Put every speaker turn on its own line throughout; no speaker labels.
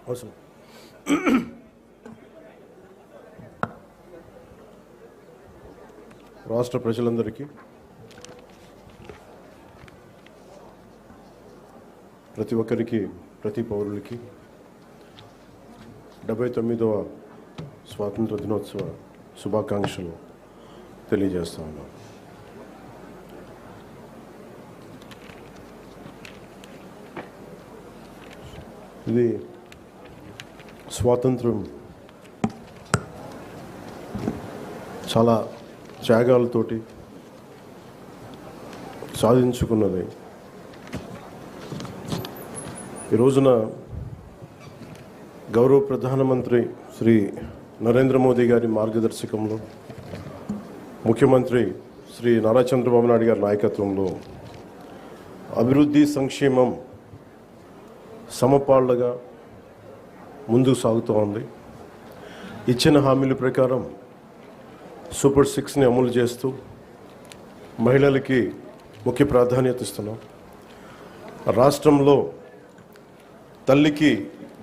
అవసరం. రాష్ట్ర ప్రజలందరికీ, ప్రతి ఒక్కరికి, ప్రతి పౌరులకి 79వ స్వాతంత్ర దినోత్సవ శుభాకాంక్షలు తెలియజేస్తా ఉన్నాం. ఇది స్వాతంత్రం చాలా త్యాగాలతోటి సాధించుకున్నది. ఈ రోజున గౌరవ ప్రధానమంత్రి శ్రీ నరేంద్ర మోదీ గారి మార్గదర్శకంలో, ముఖ్యమంత్రి శ్రీ నారా చంద్రబాబు నాయుడు గారి నాయకత్వంలో అభివృద్ధి సంక్షేమం సమపాళ్లుగా ముందుకు సాగుతూ ఉంది. ఇచ్చిన హామీల ప్రకారం సూపర్ 6ని అమలు చేస్తూ మహిళలకి ముఖ్య ప్రాధాన్యత ఇస్తున్నాం. రాష్ట్రంలో తల్లికి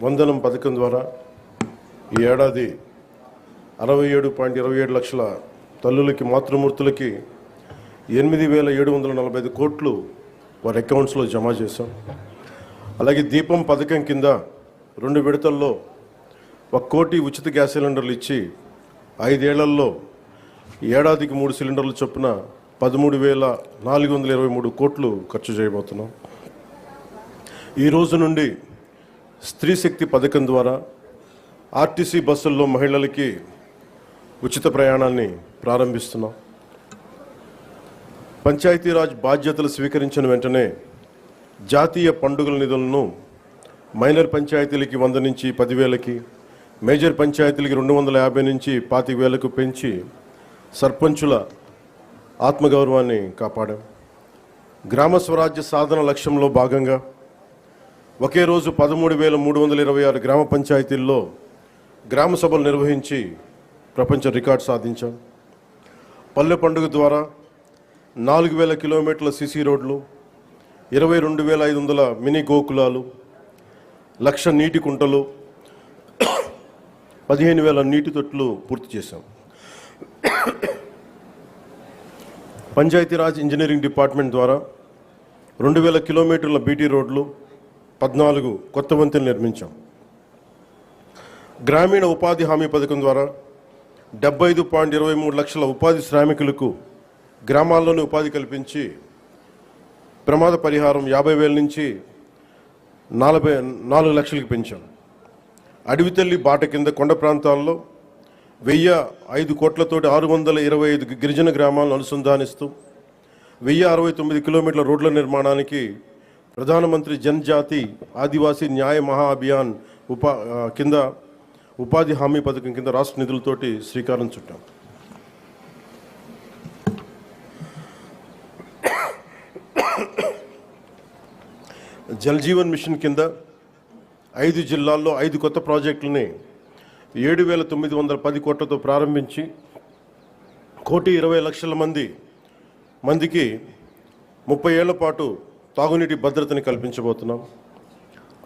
వందనం పథకం ద్వారా ఈ ఏడాది 67.27 లక్షల తల్లులకి, మాతృమూర్తులకి 8,745 కోట్లు వారి అకౌంట్స్లో జమ చేశాం. అలాగే దీపం పథకం కింద 2 విడతల్లో 1 కోటి ఉచిత గ్యాస్ సిలిండర్లు ఇచ్చి 5 ఏళ్లలో ఏడాదికి 3 సిలిండర్ల చొప్పున 13,423 కోట్లు ఖర్చు చేయబోతున్నాం. ఈ రోజు నుండి స్త్రీ శక్తి పథకం ద్వారా ఆర్టీసీ బస్సుల్లో మహిళలకి ఉచిత ప్రయాణాన్ని ప్రారంభిస్తున్నాం. పంచాయతీరాజ్ బాధ్యతలు స్వీకరించిన వెంటనే జాతీయ పండుగల నిధులను మైనర్ పంచాయతీలకి 100 నుంచి 10,000కి, మేజర్ పంచాయతీలకి 250 నుంచి 25,000కు పెంచి సర్పంచుల ఆత్మగౌరవాన్ని కాపాడాం. గ్రామ స్వరాజ్య సాధన లక్ష్యంలో భాగంగా ఒకే రోజు 13,326 గ్రామ పంచాయతీల్లో గ్రామ సభలు నిర్వహించి ప్రపంచ రికార్డు సాధించాం. పల్లె పండుగ ద్వారా 4,000 కిలోమీటర్ల సిసి రోడ్లు, 22,500 మినీ గోకులాలు, 1,00,000 నీటి కుంటలు, 15,000 నీటి తొట్లు పూర్తి చేశాం. పంచాయతీరాజ్ ఇంజనీరింగ్ డిపార్ట్మెంట్ ద్వారా 2,000 కిలోమీటర్ల బీటీ రోడ్లు, 14 కొత్త వంతెనలు నిర్మించాం. గ్రామీణ ఉపాధి హామీ పథకం ద్వారా 75.23 లక్షల ఉపాధి శ్రామికులకు గ్రామాల్లోనే ఉపాధి కల్పించి ప్రమాద పరిహారం 50,000 నుంచి 4 లక్షలకు పెంచాం. అడవి తల్లి బాట కింద కొండ ప్రాంతాల్లో 1,005 కోట్లతోటి 625 గిరిజన గ్రామాలను అనుసంధానిస్తూ 1,069 కిలోమీటర్ల రోడ్ల నిర్మాణానికి ప్రధానమంత్రి జనజాతి ఆదివాసీ న్యాయ మహా అభియాన్ కింద ఉపాధి హామీ పథకం కింద రాష్ట్ర నిధులతోటి శ్రీకారం చుట్టాం. జల్ జీవన్ మిషన్ కింద 5 జిల్లాల్లో 5 కొత్త ప్రాజెక్టులని 7,910 కోట్లతో ప్రారంభించి 1,20,00,000 మందికి 30 ఏళ్ల పాటు తాగునీటి భద్రతని కల్పించబోతున్నాం.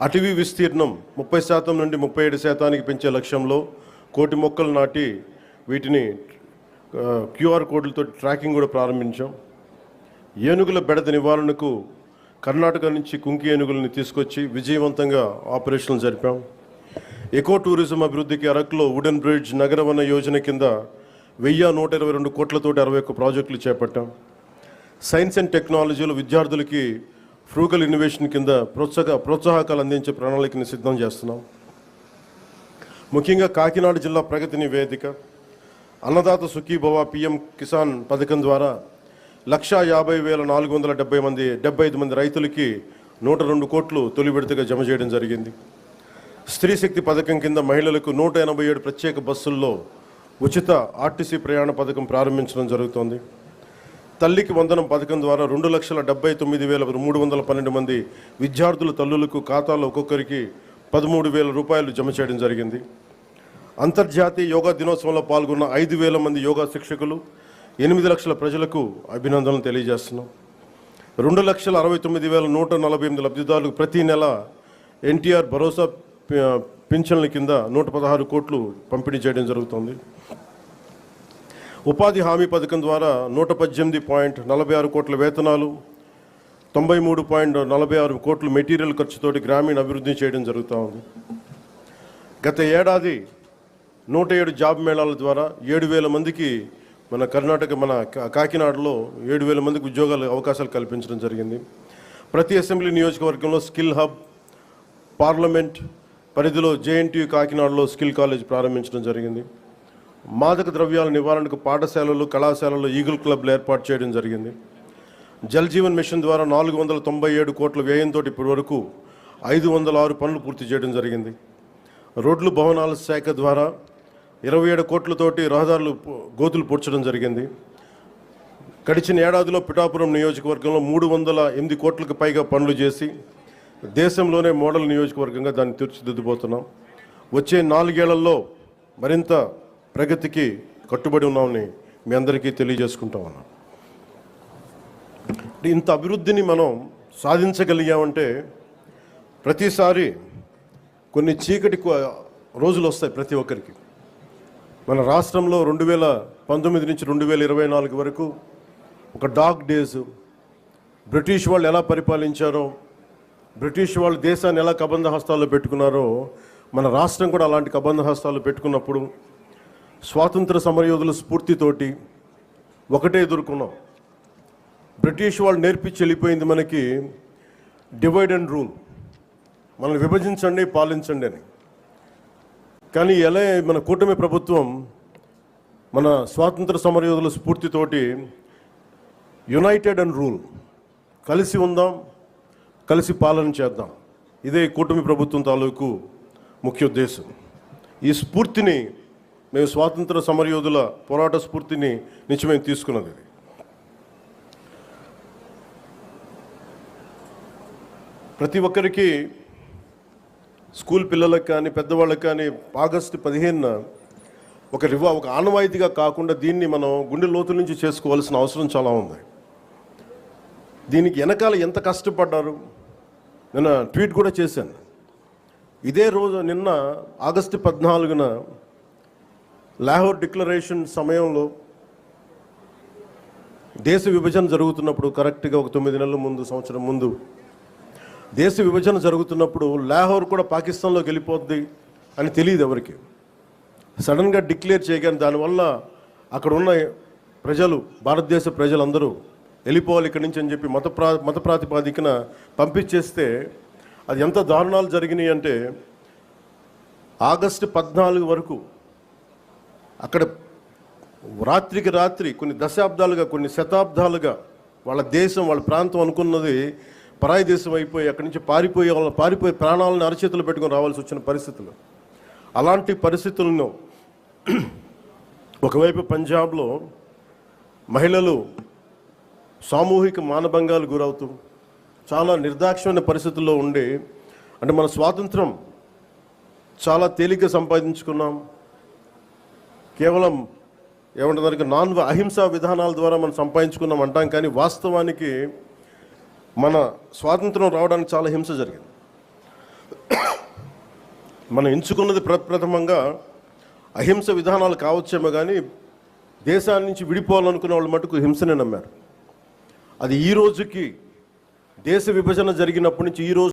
అటవీ విస్తీర్ణం 30% నుండి 37% పెంచే లక్ష్యంలో 1 కోటి మొక్కలు నాటి వీటిని QR కోడ్లతో ట్రాకింగ్ కూడా ప్రారంభించాం. ఏనుగుల బెడద నివారణకు కర్ణాటక నుంచి కుంకి ఏనుగులని తీసుకొచ్చి విజయవంతంగా ఆపరేషన్లు జరిపాం. ఎకో టూరిజం అభివృద్ధికి అరకులో వుడెన్ బ్రిడ్జ్ నగరవన యోజన కింద 1,122 కోట్లతోటి 61 ప్రాజెక్టులు చేపట్టాం. సైన్స్ అండ్ టెక్నాలజీలో విద్యార్థులకి ఫ్రూగల్ ఇన్నోవేషన్ కింద ప్రోత్సాహకాలు అందించే ప్రణాళికని సిద్ధం చేస్తున్నాం. ముఖ్యంగా కాకినాడ జిల్లా ప్రగతి నివేదిక, అన్నదాత సుఖీభవ, PM కిసాన్ పథకం ద్వారా 1,50,475 మంది రైతులకి 102 కోట్లు తొలి విడతగా జమ చేయడం జరిగింది. స్త్రీ శక్తి పథకం కింద మహిళలకు 187 ప్రత్యేక బస్సుల్లో ఉచిత ఆర్టీసీ ప్రయాణ పథకం ప్రారంభించడం జరుగుతోంది. తల్లికి వందనం పథకం ద్వారా 2,79,312 మంది విద్యార్థుల తల్లులకు ఖాతాలో ఒక్కొక్కరికి 13,000 రూపాయలు జమ చేయడం జరిగింది. అంతర్జాతీయ యోగా దినోత్సవంలో పాల్గొన్న 5,000 మంది యోగా శిక్షకులు, 8 లక్షల ప్రజలకు అభినందనలు తెలియజేస్తున్నాం. 2,69,148 లబ్ధిదారులకు ప్రతి నెల NTR భరోసా పింఛన్ల కింద 116 కోట్లు పంపిణీ చేయడం జరుగుతుంది. ఉపాధి హామీ పథకం ద్వారా 118.46 కోట్ల వేతనాలు, 93.46 కోట్లు మెటీరియల్ ఖర్చుతోటి గ్రామీణ అభివృద్ధి చేయడం జరుగుతూ ఉంది. గత ఏడాది 107 జాబ్ మేళాల ద్వారా 7,000 మందికి మన కర్ణాటక కాకినాడలో 7,000 మందికి ఉద్యోగాలు అవకాశాలు కల్పించడం జరిగింది. ప్రతి అసెంబ్లీ నియోజకవర్గంలో స్కిల్ హబ్, పార్లమెంట్ పరిధిలో జేఎన్టీయూ కాకినాడలో స్కిల్ కాలేజ్ ప్రారంభించడం జరిగింది. మాదక ద్రవ్యాల నివారణకు పాఠశాలలు, కళాశాలలు ఈగిల్ క్లబ్లు ఏర్పాటు చేయడం జరిగింది. జల్ జీవన్ మిషన్ ద్వారా 497 కోట్ల వ్యయంతో ఇప్పటి వరకు 506 పనులు పూర్తి చేయడం జరిగింది. రోడ్లు భవనాల శాఖ ద్వారా 27 కోట్లతోటి రహదారులు గోతులు పూడ్చడం జరిగింది. గడిచిన ఏడాదిలో పిఠాపురం నియోజకవర్గంలో 308 కోట్లకు పైగా పనులు చేసి దేశంలోనే మోడల్ నియోజకవర్గంగా దాన్ని తీర్చిదిద్దుబోతున్నాం. వచ్చే 4 ఏళ్లలో మరింత ప్రగతికి కట్టుబడి ఉన్నామని మీ అందరికీ తెలియజేసుకుంటా ఉన్నాం. ఇంత అభివృద్ధిని మనం సాధించగలిగామంటే ప్రతిసారి కొన్ని చీకటి రోజులు వస్తాయి ప్రతి ఒక్కరికి. మన రాష్ట్రంలో 2019 నుంచి 2024 వరకు ఒక డార్క్ డేస్, బ్రిటిష్ వాళ్ళు ఎలా పరిపాలించారో, బ్రిటిష్ వాళ్ళు దేశాన్ని ఎలా కబంధ హస్తాల్లో పెట్టుకున్నారో మన రాష్ట్రం కూడా అలాంటి కబంధ హస్తాలు పెట్టుకున్నప్పుడు స్వాతంత్ర సమరయోధుల స్ఫూర్తితోటి ఒకటే ఎదుర్కొన్నాం. బ్రిటిష్ వాళ్ళు నేర్పించి వెళ్ళిపోయింది మనకి డివైడ్ అండ్ రూల్, మనల్ని విభజించండి పాలించండి అని. కానీ ఎలా మన కూటమి ప్రభుత్వం మన స్వాతంత్ర సమరయోధుల స్ఫూర్తితోటి యునైటెడ్ అండ్ రూల్, కలిసి ఉందాం, కలిసి పాలన చేద్దాం, ఇదే కూటమి ప్రభుత్వం తాలూకు ముఖ్య ఉద్దేశం. ఈ స్ఫూర్తిని మేము స్వాతంత్ర సమరయోధుల పోరాట స్ఫూర్తిని నుంచి మేము తీసుకున్నది. ఇది ప్రతి ఒక్కరికి, స్కూల్ పిల్లలకు కానీ పెద్దవాళ్ళకి కానీ ఆగస్టు 15న ఒక ఆనవాయితీగా కాకుండా దీన్ని మనం గుండె లోతుల నుంచి చేసుకోవాల్సిన అవసరం చాలా ఉంది. దీనికి వెనకాల ఎంత కష్టపడ్డారు నిన్న ట్వీట్ కూడా చేశాను. ఇదే రోజు నిన్న ఆగస్టు 14న లాహోర్ డిక్లరేషన్ సమయంలో దేశ విభజన జరుగుతున్నప్పుడు, కరెక్ట్గా ఒక 9 నెలల ముందు, సంవత్సరం ముందు దేశ విభజన జరుగుతున్నప్పుడు లాహోర్ కూడా పాకిస్తాన్లోకి వెళ్ళిపోద్ది అని తెలియదు ఎవరికి. సడన్గా డిక్లేర్ చేయగానే దానివల్ల అక్కడ ఉన్న ప్రజలు, భారతదేశ ప్రజలందరూ వెళ్ళిపోవాలి ఇక్కడి నుంచి అని చెప్పి మత ప్రాతిపాదికన పంపించేస్తే అది ఎంత దారుణాలు జరిగినాయి అంటే ఆగస్టు 14 వరకు అక్కడ రాత్రికి రాత్రి కొన్ని దశాబ్దాలుగా, కొన్ని శతాబ్దాలుగా వాళ్ళ దేశం, వాళ్ళ ప్రాంతం అనుకున్నది పరాయి దేశం అయిపోయి అక్కడి నుంచి పారిపోయి ప్రాణాలను అరచేతులు పెట్టుకొని రావాల్సి వచ్చిన పరిస్థితులు. అలాంటి పరిస్థితులను ఒకవైపు పంజాబ్లో మహిళలు సామూహిక మానభంగాలు గురవుతూ చాలా నిర్దాక్షిణ్యమైన పరిస్థితుల్లో ఉండి, అంటే మన స్వాతంత్రం చాలా తేలిగ్గా సంపాదించుకున్నాం, కేవలం ఏమంటారు అహింసా విధానాల ద్వారా మనం సంపాదించుకున్నాం అంటాం. కానీ వాస్తవానికి మన స్వాతంత్రం రావడానికి చాలా హింస జరిగింది. మనం ఎంచుకున్నది ప్రప్రథమంగా అహింస విధానాలు కావచ్చేమో కానీ దేశాన్ని నుంచి విడిపోవాలనుకునే వాళ్ళు మటుకు హింసనే నమ్మారు. అది ఈ రోజుకి, దేశ విభజన జరిగినప్పటి నుంచి ఈ రోజు